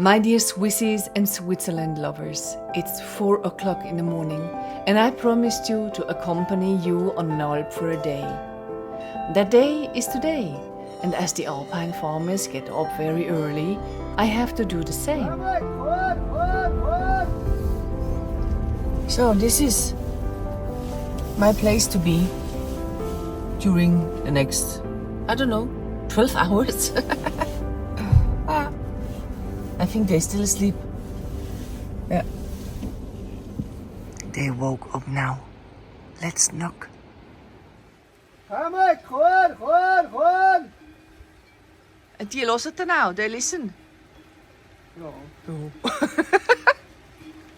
My dear Swissies and Switzerland lovers, it's 4 o'clock in the morning and I promised you to accompany you on an Alp for a day. That day is today, and as the Alpine farmers get up very early, I have to do the same. So this is my place to be during the next, 12 hours. I think they still asleep. Yeah. They woke up now. Let's knock. Come on. And you listen to now, they listen. Ja. Oh.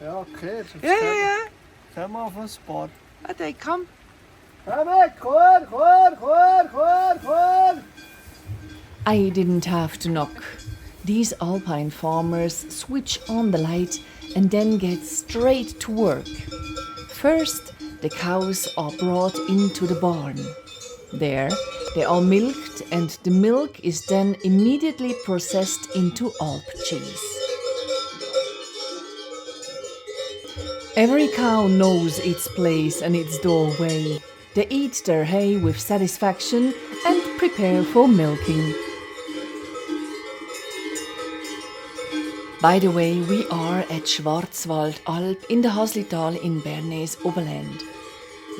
Ja, okay. Yeah. Come off on spot. And they come. Come on. I didn't have to knock. These Alpine farmers switch on the light and then get straight to work. First, the cows are brought into the barn. There, they are milked and the milk is then immediately processed into Alp cheese. Every cow knows its place and its doorway. They eat their hay with satisfaction and prepare for milking. By the way, we are at Schwarzwald Alp in the Haslital in Bernese Oberland.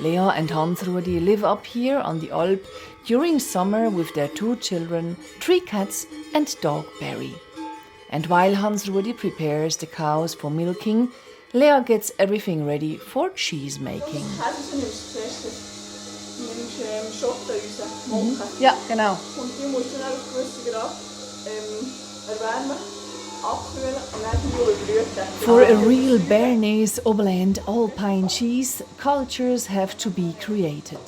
Lea and Hansruedi live up here on the Alp during summer with their 2 children, 3 cats and dog Barry. And while Hansruedi prepares the cows for milking, Lea gets everything ready for cheese making. Ja, genau. Und die musst du dann auf gewisse Grad erwärmen, abkühlen und dann überbrüten. For a real Bernese Oberland Alpine cheese, cultures have to be created.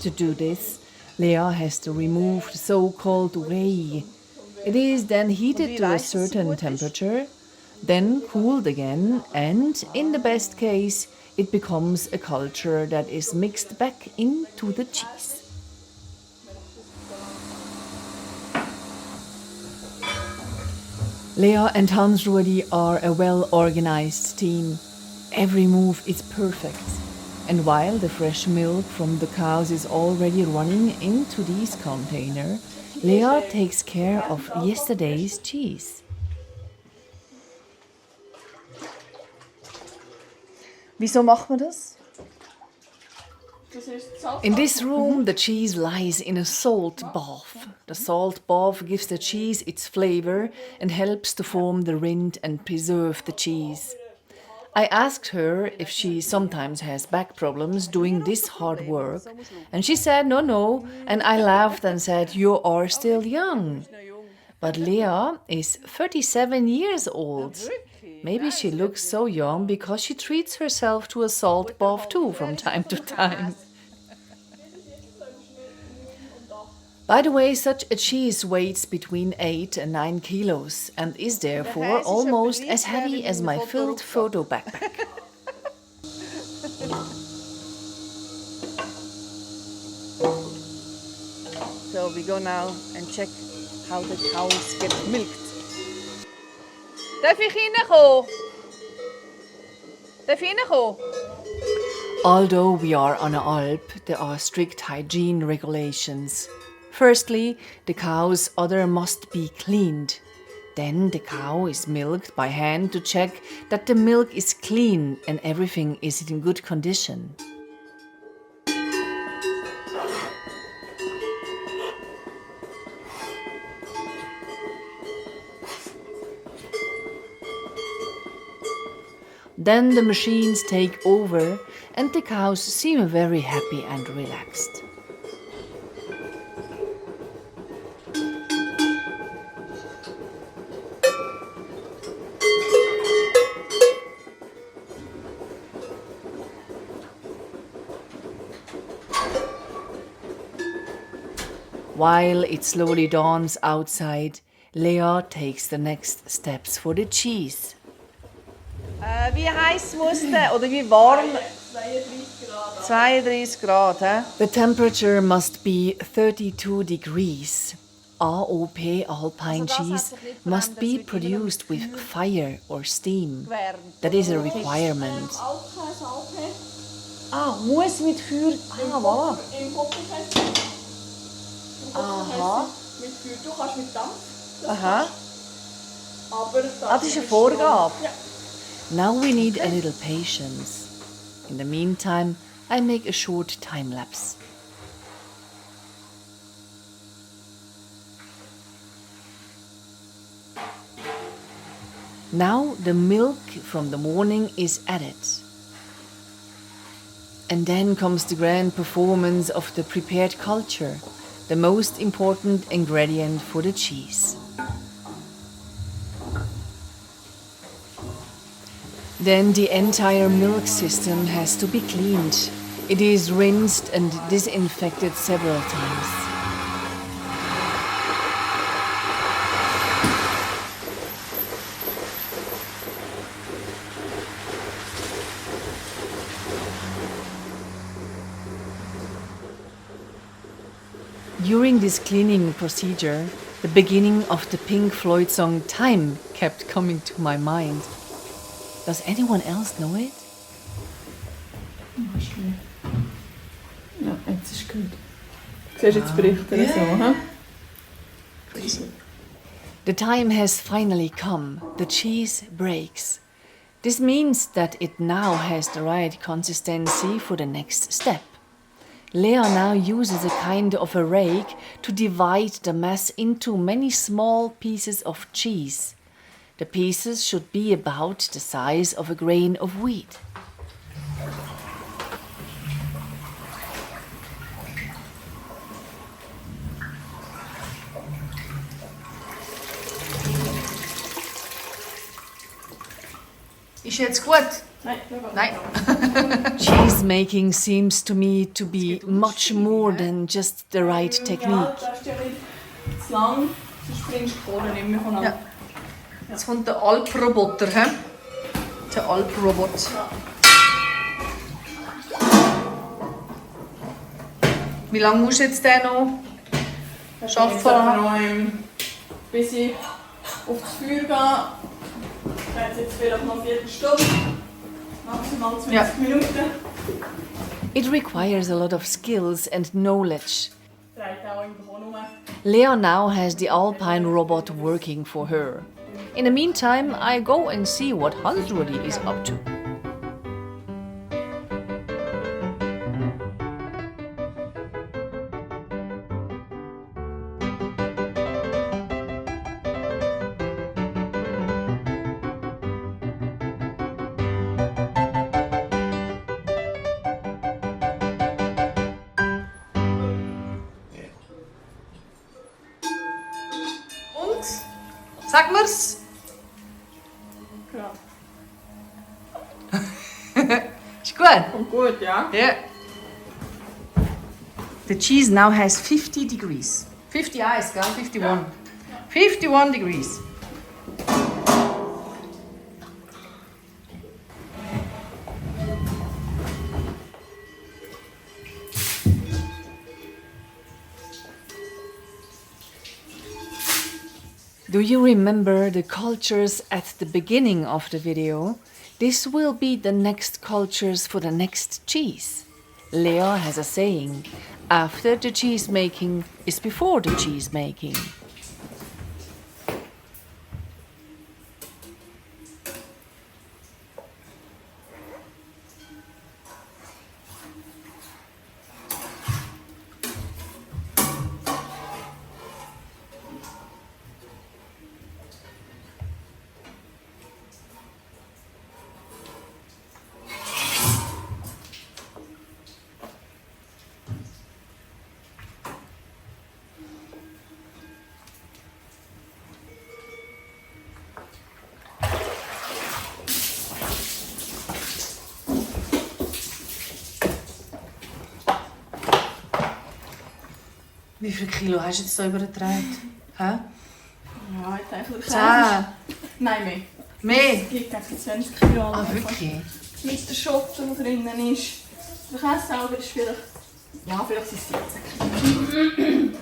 To do this, Lea has to remove the so-called whey. It is then heated to a certain temperature, then cooled again, and in the best case, it becomes a culture that is mixed back into the cheese. Lea and Hansruedi are a well-organized team. Every move is perfect. And while the fresh milk from the cows is already running into this container, Lea takes care of yesterday's cheese. Wieso macht man das? In this room, the cheese lies in a salt bath. The salt bath gives the cheese its flavor and helps to form the rind and preserve the cheese. I asked her if she sometimes has back problems doing this hard work, and she said no, and I laughed and said, "You are still young." But Lea is 37 years old. Maybe she looks so young because she treats herself to a salt bath too from time to time. By the way, such a cheese weighs between 8 and 9 kilos and is therefore almost as heavy as my filled photo backpack. So we go now and check how the cows get milked. Darf ich reinkommen? Darf ich reinkommen? Although we are on an Alp, there are strict hygiene regulations. Firstly, the cow's udder must be cleaned. Then the cow is milked by hand to check that the milk is clean and everything is in good condition. Then the machines take over and the cows seem very happy and relaxed. While it slowly dawns outside, Lea takes the next steps for the cheese. Wie heiß muss der, oder wie warm? 32 Grad. The temperature must be 32 degrees. AOP Alpine cheese must be produced with fire or steam. That is a requirement. Muss mit Feuer. Voilà. Im Kochen heißt es. Aha. Mit Feuer. Du kannst mit Dampf. Aha. Aber Das ist eine Vorgabe. Ja. Now we need a little patience. In the meantime, I make a short time lapse. Now the milk from the morning is added. And then comes the grand performance of the prepared culture, the most important ingredient for the cheese. Then the entire milk system has to be cleaned. It is rinsed and disinfected several times. During this cleaning procedure, the beginning of the Pink Floyd song Time kept coming to my mind. Does anyone else know it? Ja, jetzt ist gut. Du siehst jetzt berichten so, hä? The time has finally come. The cheese breaks. This means that it now has the right consistency for the next step. Lea now uses a kind of a rake to divide the mass into many small pieces of cheese. The pieces should be about the size of a grain of wheat. Ist jetzt gut? Nein. Cheese making seems to me to be much more than just the right Ja, technique. das ist ja nicht zu lang, sonst bringst du die Kohlen nicht mehr voneinander. Ja. Jetzt kommt der Alproboter, hä? Der Alprobot. Wie lange musst du jetzt den noch Jetzt arbeiten? noch bis ich auf das Feuer gehe. Ich jetzt vielleicht noch 4 Stunden, maximal 20 Minuten. It requires a lot of skills and knowledge. Dreht auch im Beton rum. Lea now has the Alpine robot working for her. In the meantime, I go and see what Hansruedi is up to. Und? Sag mir's! Ja. Ist gut? Kommt gut, ja? Yeah. The cheese now has 50 degrees. 50 eyes, gell? 51. 51 degrees. Do you remember the cultures at the beginning of the video? This will be the next cultures for the next cheese. Lea has a saying, after the cheese making is before the cheese making. Wie viele Kilo hast du jetzt hier übertragen? Hä? Ja, ich denke, 10? Nein, mehr. Mehr? Es gibt etwa 20 Kilo. Ah, wirklich? Mit der Schotte, die drinnen ist. Der Käse selber ist vielleicht... Ja, vielleicht sind es 14 Kilo.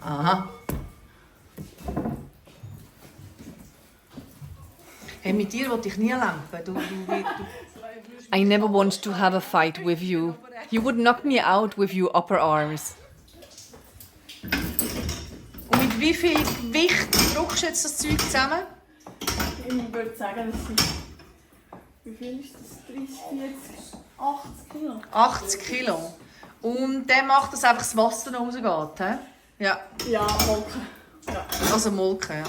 Aha. Hey, mit dir wollte ich nie lampen. Du. I never want to have a fight with you. You would knock me out with your upper arms. Und mit wie viel Gewicht drückst du jetzt das Zeug zusammen? Ich würde sagen, das sind... Wie viel ist das? 30, 40, 80 Kilo? 80 Kilo. Und der macht, dass einfach das Wasser noch rausgeht, he? Ja. Ja, Molken. Ja. Also Molken, ja.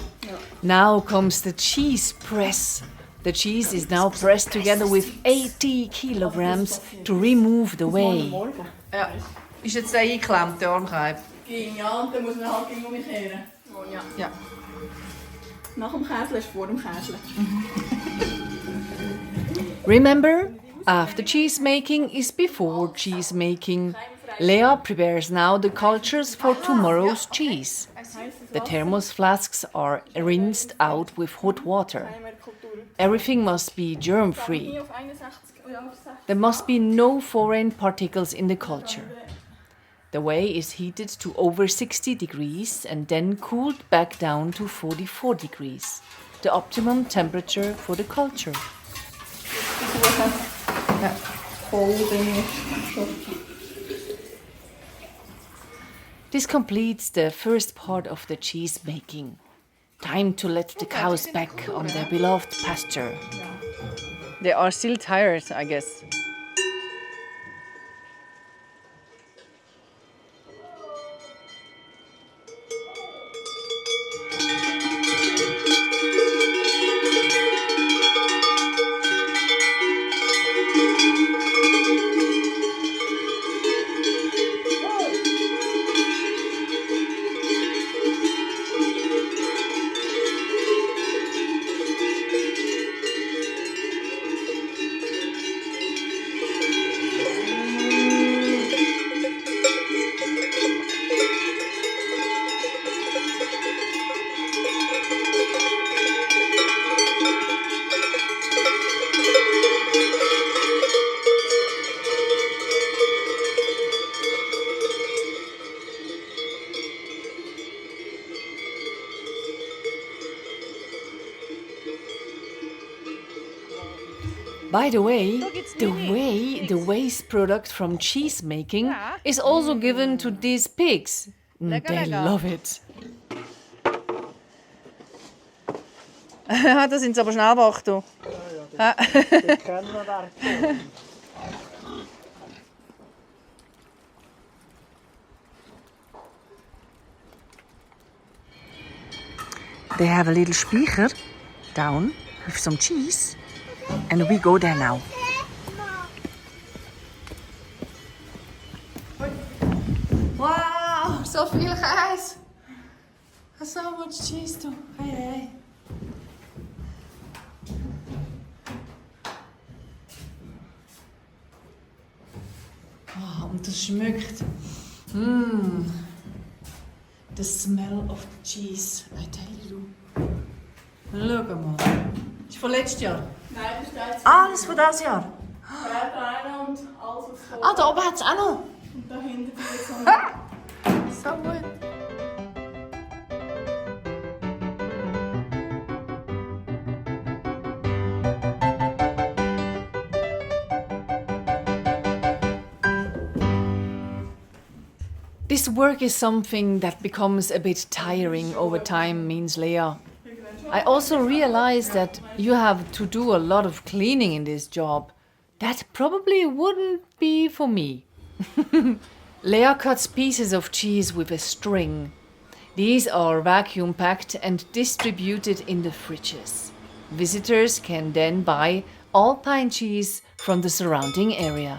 Now comes the cheese press. The cheese is now pressed together with 80 kilograms to remove the whey. Morgen. Ja. Ist jetzt der eingeklemmt, der Armkeib? Ging, ja, und dann muss man halt gegen umkehren. Oh, ja. Ja. Nach dem Käse ist vor dem Käse. Remember, after cheese making is before cheese making. Lea prepares now the cultures for tomorrow's cheese. The thermos flasks are rinsed out with hot water. Everything must be germ-free. There must be no foreign particles in the culture. The whey is heated to over 60 degrees and then cooled back down to 44 degrees, the optimum temperature for the culture. This completes the first part of the cheese making. Time to let the cows back on their beloved pasture. They are still tired, I guess. By the way, the waste product from cheese making is also given to these pigs. They love it. Da sind sie aber schnell wach, du. Wir kennen das. They have a little speicher down with some cheese. And we go there now. Wow, so viel Käse. So much cheese too. Hey. Oh, und das schmeckt. The smell of cheese, I tell you. Schau mal. Das ist von letztes Jahr. Nein, das ist jetzt... Alles von dieses Jahr? Rein und alles, was so... Ah, da oben hat es auch noch. Und dahinter die jetzt noch... So gut. This work is something that becomes a bit tiring over time, means Lea. I also realize that you have to do a lot of cleaning in this job. That probably wouldn't be for me. Lea cuts pieces of cheese with a string. These are vacuum packed and distributed in the fridges. Visitors can then buy Alpine cheese from the surrounding area.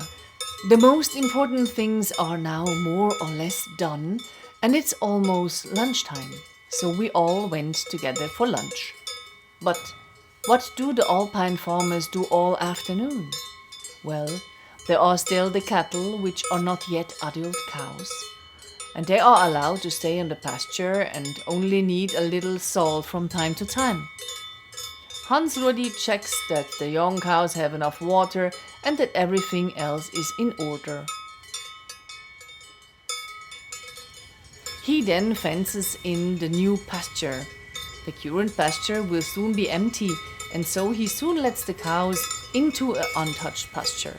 The most important things are now more or less done, and it's almost lunchtime, so we all went together for lunch. But what do the Alpine farmers do all afternoon? Well, there are still the cattle, which are not yet adult cows, and they are allowed to stay in the pasture and only need a little salt from time to time. Hansruedi checks that the young cows have enough water and that everything else is in order. He then fences in the new pasture. The current pasture will soon be empty, and so he soon lets the cows into an untouched pasture.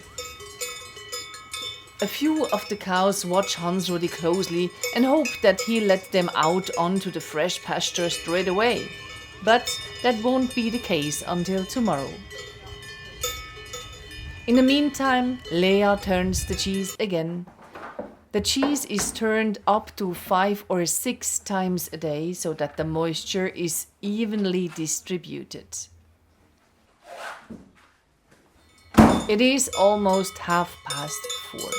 A few of the cows watch Hansruedi closely and hope that he lets them out onto the fresh pasture straight away. But that won't be the case until tomorrow. In the meantime, Leah turns the cheese again. The cheese is turned up to 5 or 6 times a day so that the moisture is evenly distributed. It is almost 4:30.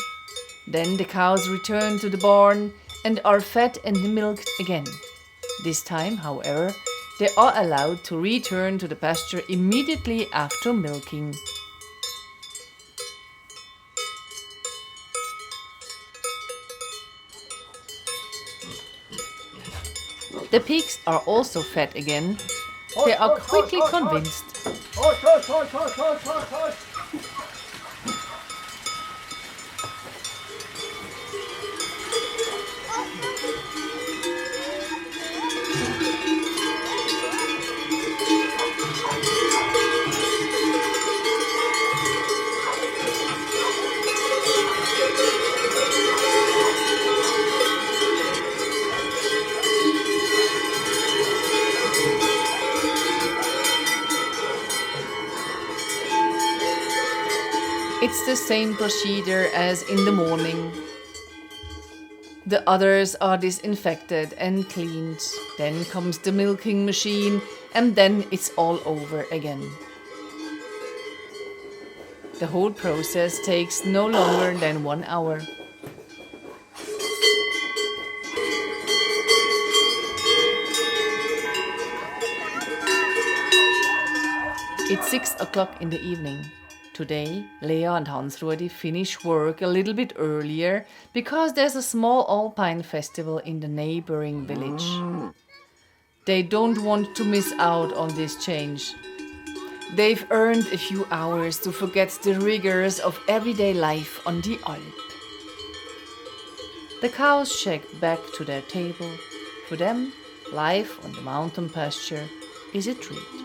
Then the cows return to the barn and are fed and milked again. This time, however, they are allowed to return to the pasture immediately after milking. The pigs are also fed again. They are quickly convinced. It's the same procedure as in the morning. The others are disinfected and cleaned. Then comes the milking machine, and then it's all over again. The whole process takes no longer than 1 hour. It's 6 o'clock in the evening. Today, Leah and Hansruedi finish work a little bit earlier because there's a small alpine festival in the neighboring village. They don't want to miss out on this change. They've earned a few hours to forget the rigors of everyday life on the Alp. The cows check back to their table. For them, life on the mountain pasture is a treat.